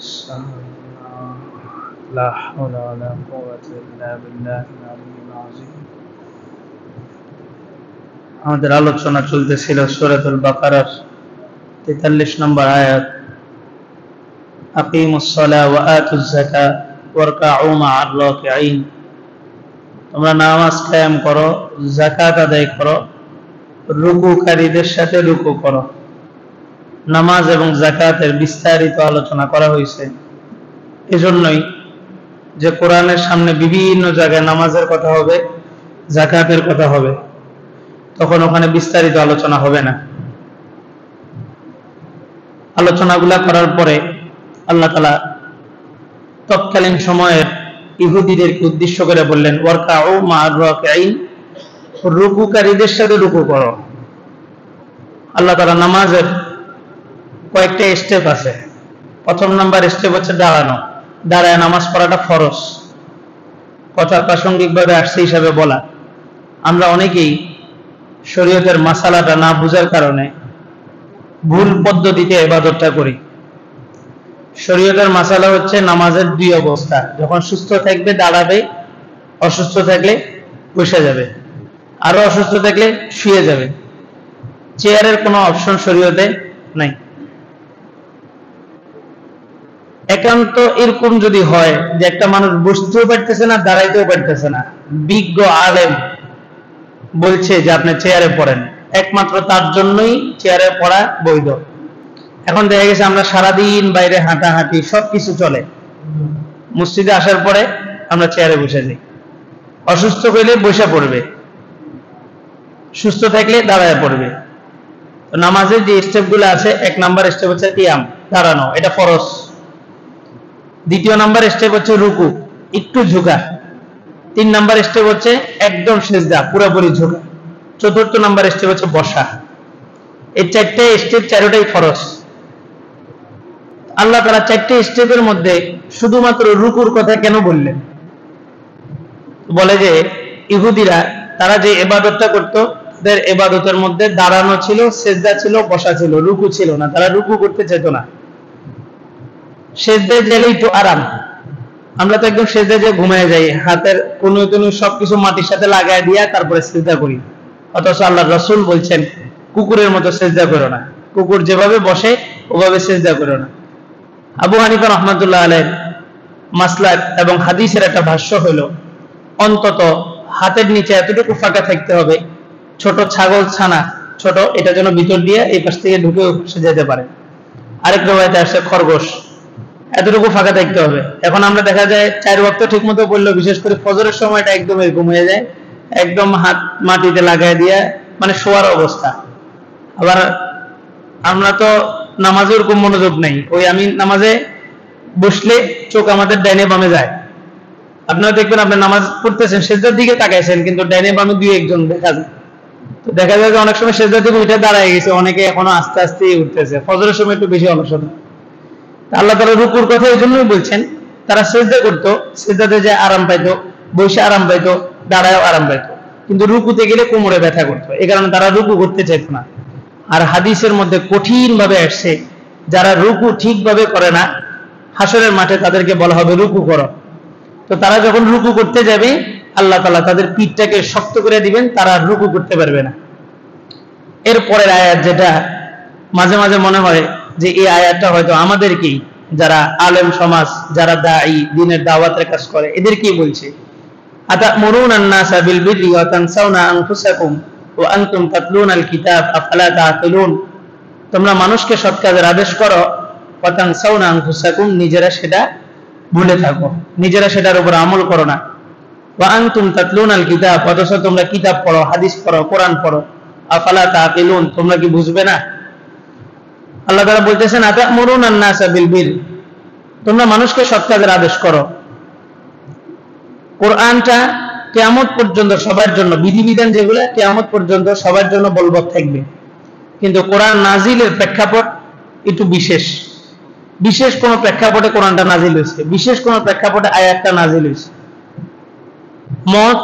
لا حول ولا قوة إلا بالله العلي العظيم আমাদের আলোচনা চলতেছিল সূরাতুল বাকারার 43 নম্বর আয়াত আকিমুস সালাহ ওয়া আতুজ যাকাত ওয়ারকাউ মা'আর রাকিঈন তোমরা নামাজ কায়েম করো যাকাত আদায় করো রুকুকারীদের সাথে রুকু করো নামাজ এবং যাকাতের বিস্তারিত আলোচনা করা হয়েছে এজন্যই যে কোরআনের সামনে বিভিন্ন জায়গায় নামাজের কথা হবে যাকাতের কথা হবে তখন ওখানে বিস্তারিত আলোচনা হবে না আলোচনাগুলা করার পরে আল্লাহ তাআলা তৎকালীন সময়ের ইহুদিদেরকে উদ্দেশ্য করে বললেন ওয়ারকাউ মা'আর রাকিঈন রুকুকারীদের সাথে রুকু করো আল্লাহ তাআলা নামাজের কয়েকটা স্টেপ আছে প্রথম নাম্বার স্টেপ হচ্ছে দাঁড়ানো দাঁড়ায় নামাজ পড়াটা ফরজ কথা প্রাসঙ্গিকভাবে আসছে হিসাবে বলা আমরা অনেকেই শরীয়তের মাসালাটা না বুঝার কারণে ভুল পদ্ধতিতে ইবাদতটা করি শরীয়তের মাসালা হচ্ছে নামাজের দুই অবস্থা যখন সুস্থ থাকবে দাঁড়াবে অসুস্থ থাকলে বসে যাবে আরো অসুস্থ থাকলে শুয়ে যাবে চেয়ারের কোনো অপশন শরীয়তে নাই একান্ত এরকম যদি হয় যে একটা মানুষ বসতেও পারতেছে না দাঁড়াইতেও পারতেছে না বিজ্ঞ আলেম বলছে যে আপনি চেয়ারে পড়েন একমাত্র তার জন্যই চেয়ারে পড়া বৈধ এখন দেখা গেছে আমরা সারাদিন বাইরে হাঁটাহাঁটি সবকিছু চলে মসজিদে আসার পরে আমরা চেয়ারে বসে যাই অসুস্থ হইলে বসে পড়বে সুস্থ থাকলে দাঁড়ায় পড়বে নামাজের যে স্টেপগুলো আছে এক নাম্বার স্টেপ হচ্ছে কিয়াম দাঁড়ানো এটা ফরজ দ্বিতীয় নাম্বার স্টেপ হচ্ছে রুকু একটু ঝুঁকা তিন নাম্বার স্টেপ হচ্ছে একদম সিজদা পুরোপুরি ঝুঁকা চতুর্থ নাম্বার স্টেপ হচ্ছে বসা এই চারটে স্টেপ চারটাই ফরজ আল্লাহ তাআলা চারটে স্টেপের মধ্যে শুধুমাত্র রুকুর কথা কেন বললেন বলে যে ইহুদিরা তারা যে ইবাদতটা করত তাদের ইবাদতের মধ্যে দাঁড়ানো ছিল সিজদা ছিল বসা ছিল রুকু ছিল না তারা রুকু করতে চাইতো না সিজদায় গেলেই তো আরাম আমরা তো একদম সিজদায় যে ঘুমিয়ে যাই হাতের কোন সবকিছু মাটির সাথে লাগায় দিয়া তারপরে সিজদা করি অথচ আল্লাহর রাসূল বলছেন কুকুরের মতো সিজদা করো না কুকুর যেভাবে বসে ওভাবে সিজদা করো না আবু হানিফা রাহমাতুল্লাহ আলাইহি মাসলাক এবং হাদিসের একটা ভাষ্য হলো অন্তত হাতের নিচে এতটুকু ফাঁকা থাকতে হবে ছোট ছাগল ছানা ছোট এটা যেন ভিতর দিয়ে এই পাশ থেকে ঢুকে বসে যেতে পারে আরেক রওয়ায়াতে আসে খরগোশ এতটুকু ফাঁকা থাকতে হবে এখন আমরা দেখা যায় 4 ওয়াক্ত ঠিকমতো পড়লো বিশেষ করে ফজরের সময়টা একদম এরকম হয়ে যায় একদম হাত মাটিতে লাগায় দিয়ে মানে শোয়ার অবস্থা আবার আমরা তো নামাজে ওরকম মনোযোগ নাই ওই আমি নামাজে বসলে চোখ আমাদের ডাইনে বামে যায় আপনারা দেখবেন আপনি নামাজ পড়তেছেন সিজদার দিকে তাকাইছেন কিন্তু ডাইনে বামে দুই একজন দেখা যায় তো দেখা যায় যে অনেক সময় সিজদা থেকে উঠে দাঁড়ায় গেছে অনেকে এখনো আস্তে আস্তে উঠতেছে ফজরের সময় একটু বেশি অলসতা আল্লাহ তাআলা রুকুর কথা এই জন্যই বলছেন তারা সিজদা করতো সিজদাতে যে আরাম পাইতো বসে আরাম পাইতো দাঁড়ায়ও আরাম পাইতো কিন্তু রুকুতে গেলে কোমরে ব্যথা করতো এই কারণে তারা রুকু করতে চাইতো না আর হাদিসের মধ্যে কঠিন ভাবে আসছে যারা রুকু ঠিকভাবে করে না হাসরের মাঠে তাদেরকে বলা হবে রুকু করো তো তারা যখন রুকু করতে যাবে আল্লাহ তাআলা তাদের পিঠটাকে শক্ত করে দিবেন তারা রুকু করতে পারবে না এরপরের আয়াত যেটা মাঝে মাঝে মনে হয় যে এই আয়াতটা হয়তো আমাদেরকেই যারা আলেম সমাজ যারা দাঈ দ্বীনের দাওয়াতের কাজ করে এদেরকেই বলছে আতা'মুরুনান নাসা বিল বিররি ওয়া তানসাউনা আনফুসাকুম ওয়া আনতুম তাতলুনাল কিতাব আফালা তা'কিলুন তোমরা মানুষকে সৎ কাজের আদেশ করো ওয়া তানসাউনা আনফুসাকুম নিজেরা সেটা ভুলে থাকো নিজেরা সেটার উপর আমল করো না ওয়া আনতুম তাতলুনাল কিতাব অথচ তোমরা কিতাব পড়ো হাদিস পড়ো কোরআন পড়ো আফালা তা'কিলুন তোমরা কি বুঝবে না আল্লাহ তাআলা বলতেছেন আতা'মুরুনান নাসা বিল বিররি তোমরা মানুষকে সৎ কাজের আদেশ করো কোরআনটা কিয়ামত পর্যন্ত সবার জন্য বিধিবিধান যেগুলো কিয়ামত পর্যন্ত সবার জন্য বলবৎ থাকবে কিন্তু কোরআন নাজিলের প্রেক্ষাপট একটু বিশেষ কোন প্রেক্ষাপটে কোরআনটা নাজিল হয়েছে বিশেষ কোন প্রেক্ষাপটে আয়াতটা নাজিল হয়েছে মদ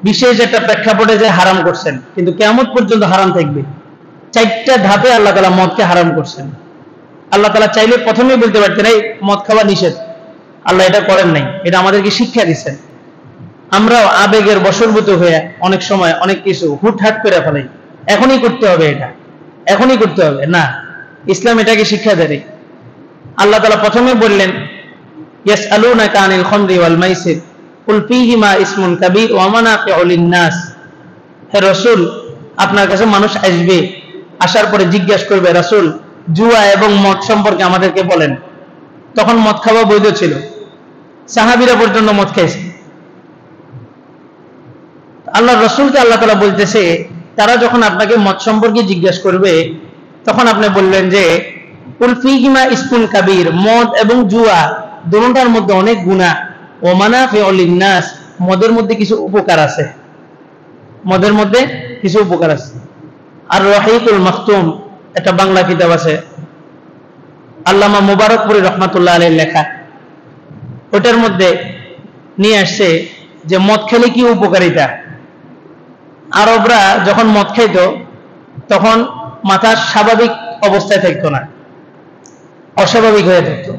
বিশেষ একটা প্রেক্ষাপটে যে হারাম করছেন কিন্তু কিয়ামত পর্যন্ত হারাম থাকবে 4টা ধাপে আল্লাহ তাআলা মদকে হারাম করছেন আল্লাহ তাআলা চাইলে প্রথমেই বলতে পারতেন এই মদ খাওয়া নিষেধ, আল্লাহ এটা করেন নাই, এটা আমাদেরকে শিক্ষা দিচ্ছেন। আমরাও আবেগের বশবর্তী হয়ে অনেক সময় অনেক কিছু হুটহাট করে ফেলাই, এখনই করতে হবে, এটা এখনই করতে হবে না, ইসলাম এটাকে শিক্ষা দেয়। আল্লাহ তাআলা প্রথমে বললেন ইয়াসআলুনাকা আনিল খামরি ওয়াল মাইসির কুল ফীহিমা ইসমুন কাবীর ওয়া মানাফিউ লিন-নাস। হে রাসূল, আপনার কাছে মানুষ আসবে, আসার পরে জিজ্ঞাসা করবে রাসূল জুয়া এবং মদ সম্পর্কে আমাদেরকে বলেন। তখন মদ খাওয়া বৈধ ছিল, সাহাবীরা পর্যন্ত মদ খাইছে। আল্লাহ রাসূলকে আল্লাহ তাআলা বলতেছে তারা যখন আপনাকে মদ সম্পর্কে জিজ্ঞাসা করবে তখন আপনি বললেন যে কুল ফীহিমা ইসমুন কাবীর, মদ এবং জুয়া দুটোটার মধ্যে অনেক গুনাহ, ওয়া মানাফিউ লিন-নাস, মদের মধ্যে কিছু উপকার আছে, মদের মধ্যে কিছু উপকার আছে। আর রহিকুল মাখতুম একটা বাংলা কিতাব আছে, আল্লামা মুবারকপুরী রহমাতুল্লাহ আলাইহির লেখা, ওটার মধ্যে নিয়ে আসছে যে মদ খেলে কি উপকারিতা। আরবরা যখন মদ খাইত তখন মাথা স্বাভাবিক অবস্থায় থাকতো না, অস্বাভাবিক হয়ে থাকতো।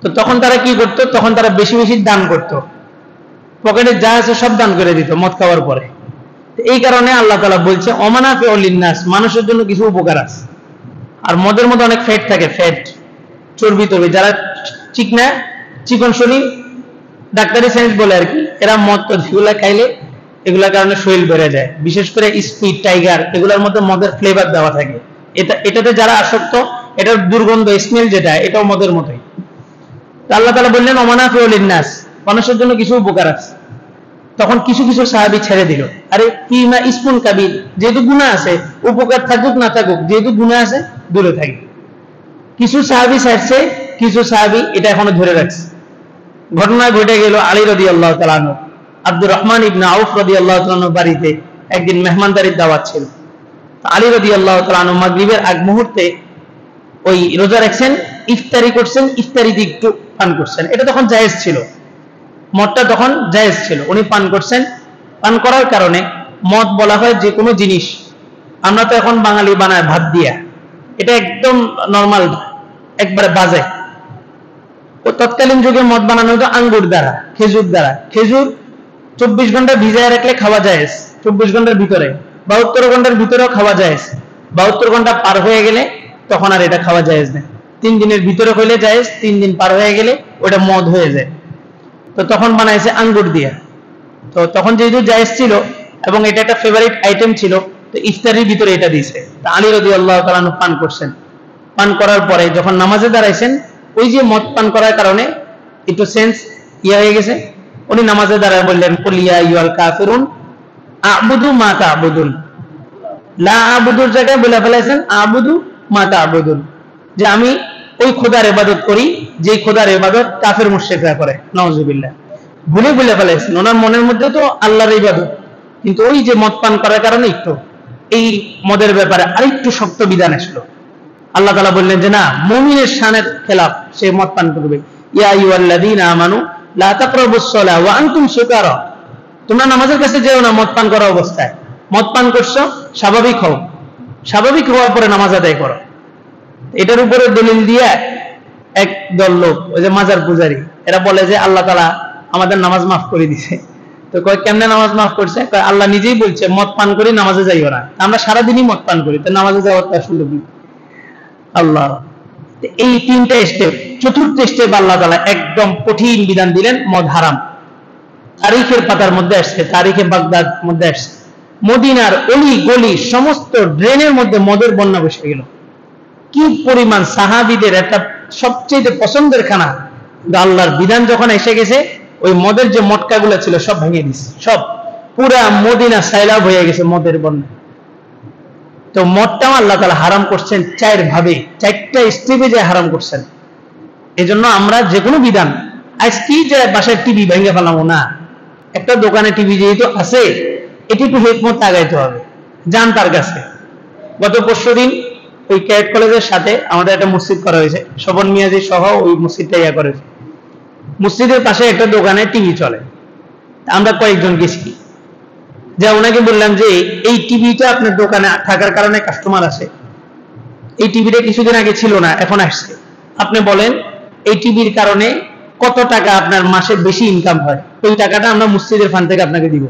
তো তখন তারা কি করতো, তখন তারা বেশি বেশি দান করত, পকেটে যা আছে সব দান করে দিত মদ খাওয়ার পরে। এই কারণে আল্লাহ তাআলা বলছে অমানাফিউ লিন-নাস, মানুষের জন্য কিছু উপকার আছে। আর মদের মধ্যে অনেক ফ্যাট থাকে, ফ্যাট, চর্বি টর্বি, যারা চিকনা চিকন শরীর, ডাক্তারি সায়েন্স বলে আর কি, এরা মদ এগুলা খাইলে এগুলার কারণে শরীর বেড়ে যায়। বিশেষ করে স্পিড, টাইগার, এগুলোর মধ্যে মদের ফ্লেভার দেওয়া থাকে, এটাতে যারা আসক্ত, এটার দুর্গন্ধ স্মেল যেটা, এটাও মদের মতোই। আল্লাহ তাআলা বললেন অমানাফিউ লিন-নাস, মানুষের জন্য কিছু উপকার আছে। তখন কিছু কিছু সাহাবী ছেড়ে দিল, আরে ফীহিমা ইসমুন কাবীর, যেহেতু গুনাহ আছে, উপকার থাকুক না থাকুক, যেহেতু গুনাহ আছে দূরে থাকি। কিছু সাহাবী ছাড়ছে, কিছু সাহাবী এটা এখনো ধরে রাখছে। ঘটনা ঘটে গেল আলী রাদিয়াল্লাহু তাআলা আনহু, আব্দুর রহমান ইবনে আউফ রাদিয়াল্লাহু তাআলা আনহুর বাড়িতে একদিন মেহমানদারির দাওয়াত ছিল। আলী রাদিয়াল্লাহু তাআলা আনহু মাগরিবের আগ মুহূর্তে ওই রোজা রাখছেন, ইফতারি করছেন, ইফতারিতে একটু পান করছেন, এটা তখন জায়েজ ছিল, মদটা তখন জায়েজ ছিল, উনি পান করছেন। পান করার কারণে মদ বলা হয় যে কোনো জিনিস, আমরা তো এখন বাঙালি বানায় ভাত দিয়া, এটা একদম নরমাল, একবারে বাজে। ও তৎকালীন যুগে মদ বানানো হতো আঙ্গুর দ্বারা, খেজুর দ্বারা। খেজুর 24 ঘন্টা ভিজায় রাখলে খাওয়া জায়েজ, 24 ঘন্টার ভিতরে, 72 ঘন্টার ভিতরেও খাওয়া জায়েজ। 72 ঘন্টা পার হয়ে গেলে তখন আর এটা খাওয়া জায়েজ না। 3 দিনের ভিতরে হইলে জায়েজ, 3 দিন পার হয়ে গেলে ওটা মদ হয়ে যায়। তো তখন বানাইছে আঙ্গুর দিয়া। তো তখন যেহেতু জায়েজ ছিল এবং এটা একটা ফেভারিট আইটেম ছিল, তো ইফতারির ভিতরে এটা দিয়েছে। তা আলী রাদিয়াল্লাহু তাআলা আনহু পান করছেন। পান করার পরে যখন নামাজে দাঁড়াইছেন, ওই যে মদ পান করার কারণে একটু সেন্স হয়ে গেছে, উনি নামাজে দাঁড়ায় বললেন কুল ইয়া আইয়ুহাল কাফিরুন আ'বুদু মা তা'বুদুন, লা আ'বুদুর জায়গায় বলে ফেলেছেন আ'বুদু মা তা'বুদুন, যে আমি ওই খোদার ইবাদত করি যে খোদার ইবাদত কাফের মুশরিকরা করে। নাউজুবিল্লাহ, ভুলে ভুলে ফেলেছেন। ওনার মনের মধ্যে তো আল্লাহর ইবাদত, কিন্তু ওই যে মদ পান করার কারণে একটু এই মদের ব্যাপারে আরেকটু শক্ত বিধান আসলো। আল্লাহ তাআলা বললেন যে না, মুমিনের শানের খেলাফ সে মদ পান করবে। ইয়া আইয়ুহাল্লাযীনা আমানু লা তাকরাবুস সালাহ ওয়া আনতুম সুকারা, তোমরা নামাজের কাছে যেও না মদ পান করা অবস্থায়। মদ পান করছো, স্বাভাবিক হও, স্বাভাবিক হওয়ার পরে নামাজ আদায় করো। এটার উপরে দলিল দিয়ে এক দল লোক, ওই যে মাজার পূজারী, এরা বলে যে আল্লাহ তাআলা আমাদের নামাজ মাফ করে দিছে। তো কয় কেমনে নামাজ মাফ করছে? আল্লাহ নিজেই বলছে মদ পান করি নামাজে যাইও না। আমরা সারাদিনই মদ পান করি, তো নামাজে যাওয়ার তো আসলে কি আল্লাহ। এই 3টা স্টেপ, 4র্থ স্টেপ আল্লাহ তাআলা একদম কঠিন বিধান দিলেন, মদ হারাম। তারিখের পাতার মধ্যে আসছে, তারিখে বাগদাদ মধ্যে আসছে, মদিনার অলি গলি সমস্ত ড্রেনের মধ্যে মদের বন্যা বসে গেল। কি পরিমাণ সাহাবীদের একটা সবচেয়ে পছন্দের খানা, আল্লাহর বিধান যখন এসে গেছে, ওই মদের যে মটকাগুলো ছিল সব ভেঙে দিছে, সব পুরা মদিনা সাইলাব হয়ে গেছে মদের বন্যা। তো মদটাও আল্লাহ তাআলা হারাম করছেন 4 ভাবে, 4টা স্টেপে যে হারাম করছেন। এজন্য আমরা যে কোনো বিধান, আজকে যে বাসায় টিভি ভেঙে ফেলাবো না, একটা দোকানে টিভি যেহেতু আছে, এটি একটু হিকমত লাগাইতে হবে, যান তার কাছে। গত পরশুদিন ওই ক্যাডেট কলেজের সাথে আমাদের একটা মসজিদ করা হয়েছে, শোভন মিয়াজি সহ ওই মসজিদটা ইয়া করেছে। মসজিদের পাশে একটা দোকানে টিভি চলে, আমরা কয়েকজন গেছি, যা ওনাকে বললাম যে এই টিভিটা আপনার দোকানে থাকার কারণে কাস্টমার আসে, এই টিভিটা কিছুদিন আগে ছিল না, এখন আসছে। আপনি বলেন এই টিভির কারণে কত টাকা আপনার মাসে বেশি ইনকাম হয়, ওই টাকাটা আমরা মসজিদের ফান্ড থেকে আপনাকে দিব।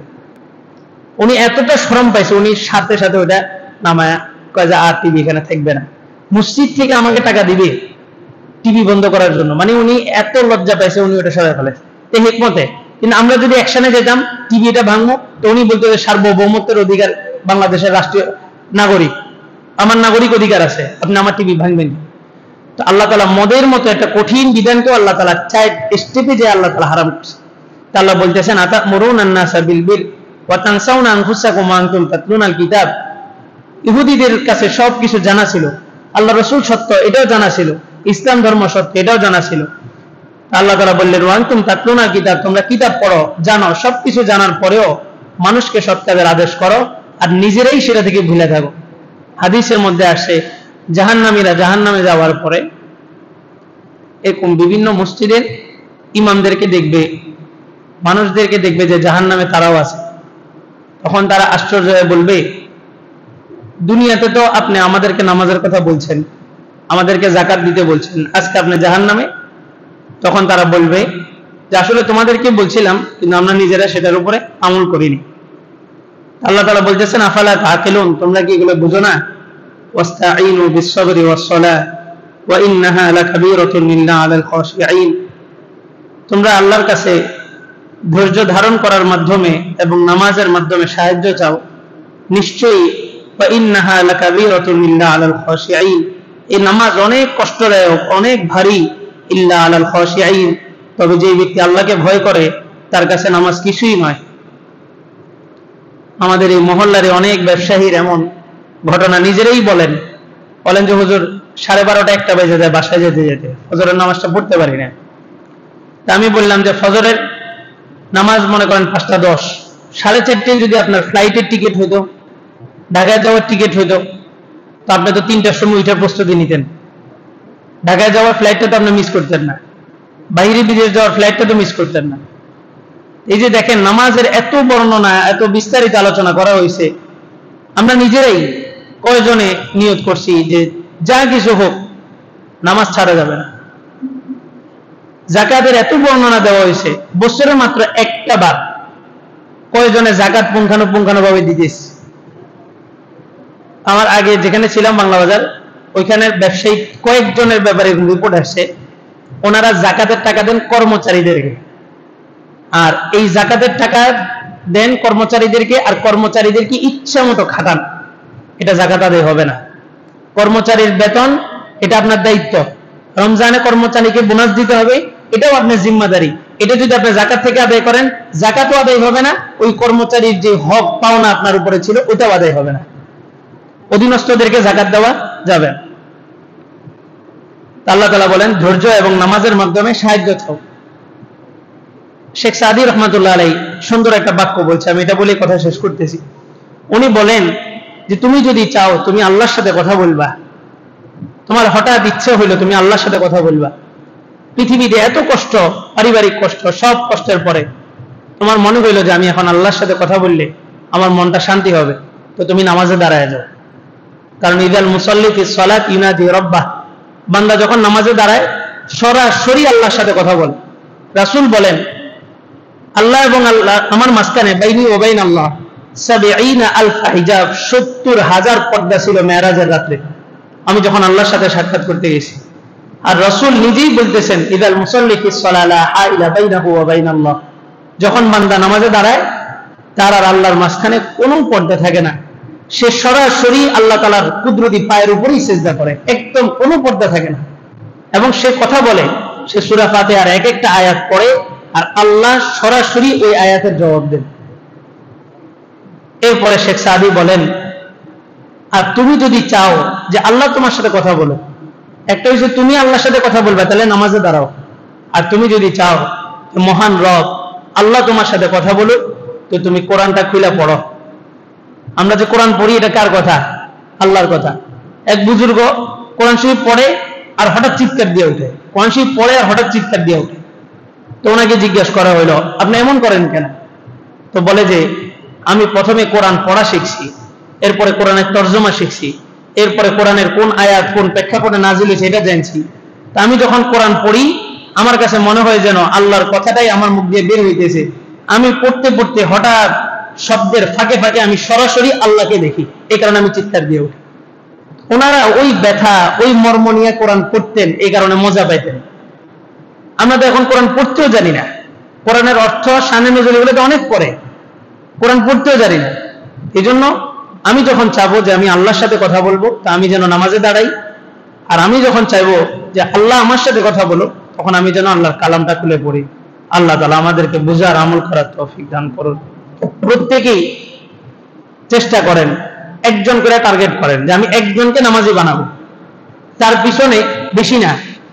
উনি এতটা শরম পাইছে, উনি সাথে সাথে ওটা নামায়া কয় যে আর টিভি এখানে থাকবে না, মসজিদ থেকে আমাকে টাকা দিবে টিভি বন্ধ করার জন্য। মানে উনি এত লজ্জা পাইছে, উনি ওটা সরাই ফেলে এই হিকমতে। কিন্তু আমরা যদি একসাথে যেতাম টিভিটা ভাঙবো, তো উনি বলতে যে সার্বভৌমত্বের অধিকার বাংলাদেশের রাষ্ট্রীয় নাগরিক, আমার নাগরিক অধিকার আছে, আপনি আমার টিভি ভাঙবেন। তো আল্লাহ তাআলা মদের মতো একটা কঠিন বিধানকেও আল্লাহ তাআলা 4 স্টেপে যে আল্লাহ তাআলা হারাম করছে। তা আল্লাহ বলতেছেন আতামুরুনা আন-নাসা বিল বির ওয়া তানসাউনা আনফুসাকুম ওয়া আনতুম তাতলুনাল কিতাব। ইহুদিদের কাছে সবকিছু জানা ছিল, আল্লাহ রাসূল সত্য এটাও জানা ছিল, ইসলাম ধর্ম সত্য এটাও জানা ছিল। আল্লাহ তাআলা বললেন ওয়া আনতুম তাতলুনাল কিতাব, তোমরা কিতাব পড়ো, জানো, সবকিছু জানার পরেও মানুষকে সৎ কাজের আদেশ করো আর নিজেরাই সেটা থেকে ভুলে থাকো। হাদিসের মধ্যে আসে জাহান্নামীরা জাহান্নামে যাওয়ার পরে এরকম বিভিন্ন মসজিদের ইমামদেরকে দেখবে, মানুষদেরকে দেখবে যে জাহান্নামে তারাও আছে। তখন তারা আশ্চর্য হয়ে বলবে দুনিয়াতে তো আপনি আমাদেরকে নামাজের কথা বলছেন, আমাদেরকে যাকাত দিতে বলছেন, আজকে আপনি জাহান্নামে। তখন তারা বলবে যে আসলে তোমাদেরকে বলছিলাম, কিন্তু আমরা নিজেরা সেটার উপরে আমল করিনি। আল্লাহ তাআলা বলতেছেন আফালা তাআকিলুন, তোমরা কি এগুলো বুঝো না? ওয়াস্তাঈনু বিস-সাবরি ওয়াস-সালাহ ওয়া ইন্নাহা লাকাবীরাতুন ইল্লা আলাল খাশিঈন। তোমরা আল্লাহর কাছে ধৈর্য ধারণ করার মাধ্যমে এবং নামাজের মাধ্যমে সাহায্য চাও, নিশ্চয়ই ওয়া ইন্নাহা লাকাবীরাতুন ইল্লা আলাল খাশিঈন, এই নামাজ অনেক কষ্টদায়ক, অনেক ভারী, ইল্লা আলাল খাশিঈন, তবে যে ব্যক্তি আল্লাহকে ভয় করে তার কাছে নামাজ কিছুই নয়। আমাদের এই মহল্লারে অনেক ব্যবসায়ীর এমন ঘটনা নিজেরাই বলেন যে হুজুর 12:30 1টা বেজে যায় বাসায় যেতে যেতে, ফজরের নামাজটা পড়তে পারি না। তা আমি বললাম যে ফজরের নামাজ মনে করেন 5:10, 4:30 যদি আপনার ফ্লাইটের টিকিট হইতো, ঢাকায় যাওয়ার টিকিট হইতো, তো আপনি তো 3টার সময় উঠার প্রস্তুতি নিতেন। ঢাকায় যাওয়ার ফ্লাইটটা তো আপনি মিস করতেন না, বাইরে বিদেশ যাওয়ার ফ্লাইটটা তো মিস করতেন না। এই যে দেখেন নামাজের এত বর্ণনা, এত বিস্তারিত আলোচনা করা হয়েছে, আমরা নিজেরাই কয়জনে নিয়ত করছি যে যা কিছু হোক নামাজ ছাড়া যাবে না। যাকাতের এত বর্ণনা দেওয়া হয়েছে, বছরে মাত্র একটা বার কয়জনে যাকাত পুঙ্খানুপুঙ্খানুভাবে দিতেছে। আমার আগে যেখানে ছিলাম বাংলা বাজার, ওইখানের ব্যবসায়ী কয়েকজনের ব্যাপারে রিপোর্ট আসছে, ওনারা যাকাতের টাকা দেন কর্মচারীদেরকে, আর এই যাকাতের টাকা দেন কর্মচারীদেরকে, আর কর্মচারীদেরকে ইচ্ছা মতো খাটান, এটা যাকাত আদায় হবে না। কর্মচারীর বেতন এটা আপনার দায়িত্ব, রমজানে কর্মচারীকে বোনাস দিতে হবে, এটাও আপনার জিম্মাদারি। এটা যদি আপনি যাকাত থেকে আদায় করেন, যাকাতও আদায় হবে না, ওই কর্মচারীর যে হক পাওনা আপনার উপরে ছিল ওটাও আদায় হবে না। অধীনস্থদেরকে যাকাত দেওয়া যাবে। আল্লাহ তাআলা বলেন ধৈর্য এবং নামাজের মাধ্যমে সাহায্য চাও। শেখ সাদি রহমাতুল্লাহ আলাইহি সুন্দর একটা বাক্য বলছে, আমি এটা বলে কথা শেষ করতেছি। উনি বলেন যে তুমি যদি চাও তুমি আল্লাহর সাথে কথা বলবা, তোমার হঠাৎ ইচ্ছে হইলো তুমি আল্লাহর সাথে কথা বলবা, পৃথিবীতে এত কষ্ট, পারিবারিক কষ্ট, সব কষ্টের পরে তোমার মনে হইলো যে আমি এখন আল্লাহর সাথে কথা বললে আমার মনটা শান্তি হবে, তো তুমি নামাজে দাঁড়ায় যাও। কারণ ইদাল মুসাল্লি ফিস সালাত ইউনাদি রাব্বাহ, বান্দা যখন নামাজে দাঁড়ায় সরাসরি আল্লাহর সাথে কথা বলে। রাসূল বলেন আল্লাহ এবং আল্লাহ আমার মাঝখানে বাইনি ওয়া বাইন আল্লাহ ৭০,০০০ হিজাব, ৭০,০০০ পর্দা ছিল মেরাজের রাতে আমি যখন আল্লাহর সাথে সাক্ষাৎ করতে গেছি। আর রাসূল নিজেই বলতেছেন ইদাল মুসাল্লি ফিস সালাত লা হাইলা বাইনাহু ওয়া বাইন আল্লাহ, যখন বান্দা নামাজে দাঁড়ায় তার আর আল্লাহর মাঝখানে কোনো পর্দা থাকে না, সে সরাসরি আল্লাহ তাআলার কুদরতি পায়ের উপরেই সিজদা করে, একদম কোনো পর্দা থাকে না। এবং সে কথা বলে, সে সূরা ফাতিহার এক একটা আয়াত পড়ে আর আল্লাহ সরাসরি ওই আয়াতের জবাব দেন। এরপরে শেখ সাদি বলেন আর তুমি যদি চাও যে আল্লাহ তোমার সাথে কথা বলো, একটা হচ্ছে তুমি আল্লাহর সাথে কথা বলবে, তাহলে নামাজে দাঁড়াও। আর তুমি যদি চাও মহান রব আল্লাহ তোমার সাথে কথা বলুক, তো তুমি কোরআনটা খুলে পড়ো। আমরা যে কোরআন পড়ি এটা কার কথা? আল্লাহর কথা। এক বুজুর্গ কোরআন শরীফ পড়ে আর হঠাৎ চিৎকার দিয়ে ওঠে, কোরআন শরীফ পড়ে আর হঠাৎ চিৎকার দিয়ে ওঠে। তো ওনাকে জিজ্ঞাসা করা হইলো আপনি এমন করেন কেন? তো বলে যে আমি প্রথমে কোরআন পড়া শিখছি, এরপরে কোরআনের তর্জমা শিখছি, এরপরে কোরআনের কোন আয়াত কোন প্রেক্ষাপটে নাজিল হয়েছে এটা জানছি। তা আমি যখন কোরআন পড়ি আমার কাছে মনে হয় যেন আল্লাহর কথাটাই আমার মুখ দিয়ে বের হইতেছে। আমি পড়তে পড়তে হঠাৎ শব্দের ফাঁকে ফাঁকে আমি সরাসরি আল্লাহকে দেখি, এই কারণে আমি চিৎকার দিয়ে উঠি। ওনারা ওই ব্যথা ওই মর্ম নিয়ে কোরআন পড়তেন, এই কারণে মজা পাইতেন। আমরা তো এখন কোরআন পড়তেও জানি না, কোরআনের অর্থ শানে নজরুল এগুলো তো অনেক পরে, কোরআন পড়তেও জানি না। এই জন্য আমি যখন চাবো যে আমি আল্লাহর সাথে কথা বলবো, তা আমি যেন নামাজে দাঁড়াই। আর আমি যখন চাইবো যে আল্লাহ আমার সাথে কথা বলো, তখন আমি যেন আল্লাহর কালামটা খুলে পড়ি। আল্লাহ তাআলা আমাদেরকে বুঝার আমল করার তৌফিক দান করুন। প্রত্যেকেই চেষ্টা করেন, একজন করে টার্গেট করেন যে আমি একজনকে নামাজি বানাবো, তার পিছনে বেশি না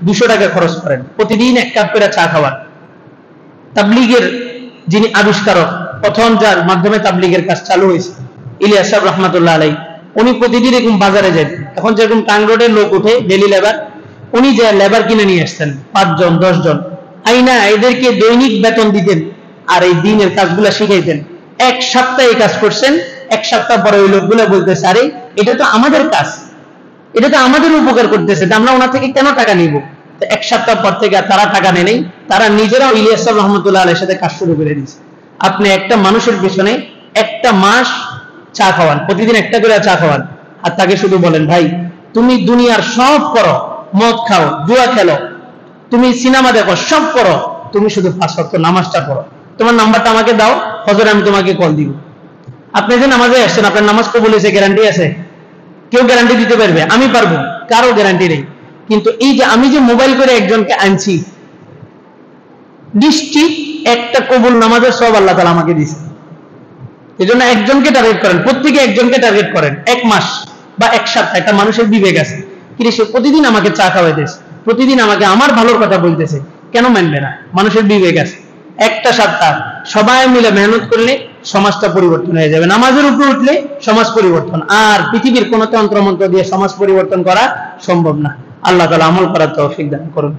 200 টাকা খরচ করেন, প্রতিদিন 1 কাপ করে চা খাওয়ার। তাবলীগের যিনি আবিষ্কারক, প্রথম যার মাধ্যমে তাবলীগের কাজ চালু হয়েছে, ইলিয়াস সাহেব রহমাতুল্লাহ আলাইহি, উনি প্রতিদিন এরকম বাজারে যেতেন। এখন যেরকম টাং রোডের লোক উঠে ডেলি লেবার, উনি যে লেবার কিনে নিয়ে আসতেন 5 জন 10 জন, আইনা এদেরকে দৈনিক বেতন দিতেন আর এই দিনের কাজগুলা শিখাইতেন। 1 সপ্তাহ এই কাজ করছেন, 1 সপ্তাহ পরে ওই লোকগুলো বলতেছে আরে এটা তো আমাদের কাজ, এটা তো আমাদের উপকার করতেছে, আমরা ওনার থেকে কেন টাকা নিব? 1 সপ্তাহ পর থেকে তারা টাকা নেই, তারা নিজেরাও ইলিয়াস সাহেব রহমাতুল্লাহ আলাইহির সাথে কাজ শুরু করে দিয়েছে। আপনি একটা মানুষের পিছনে 1টা মাস চা খাওয়ান, প্রতিদিন 1টা করে চা খাওয়ান, আর তাকে শুধু বলেন ভাই তুমি দুনিয়ার সব করো, মদ খাও, জুয়া খেলো, তুমি সিনেমা দেখো, সব করো, তুমি শুধু 5 ওয়াক্ত নামাজটা পড়ো, তোমার নাম্বারটা আমাকে দাও, ফজরে আমি তোমাকে কল দিব। আপনি যে নামাজে আসছেন, আপনার নামাজ কবুল হয়েছে গ্যারান্টি আছে? কেউ গ্যারান্টি দিতে পারবে? আমি পারবো? কারো গ্যারান্টি নেই। কিন্তু এই যে আমি যে মোবাইল করে একজনকে আনছি, নিশ্চিত একটা কবুল নামাজের সব আল্লাহ তাআলা আমাকে দিয়েছে। এই জন্য একজনকে টার্গেট করেন, প্রত্যেকে একজনকে টার্গেট করেন। 1 মাস বা 1 সপ্তাহ একটা মানুষের বিবেক আছে, কিন্তু সে প্রতিদিন আমাকে চা খাওয়াইতেছে, প্রতিদিন আমাকে আমার ভালোর কথা বলতেছে, কেন মানবে না? মানুষের বিবেক আছে। 1টা সপ্তাহ সবাই মিলে মেহনত করলে সমাজটা পরিবর্তন হয়ে যাবে। নামাজের উপরে উঠলে সমাজ পরিবর্তন, আর পৃথিবীর কোন তন্ত্রমন্ত্র দিয়ে সমাজ পরিবর্তন করা সম্ভব না। আল্লাহ তাআলা আমল করার তৌফিক দান করুন।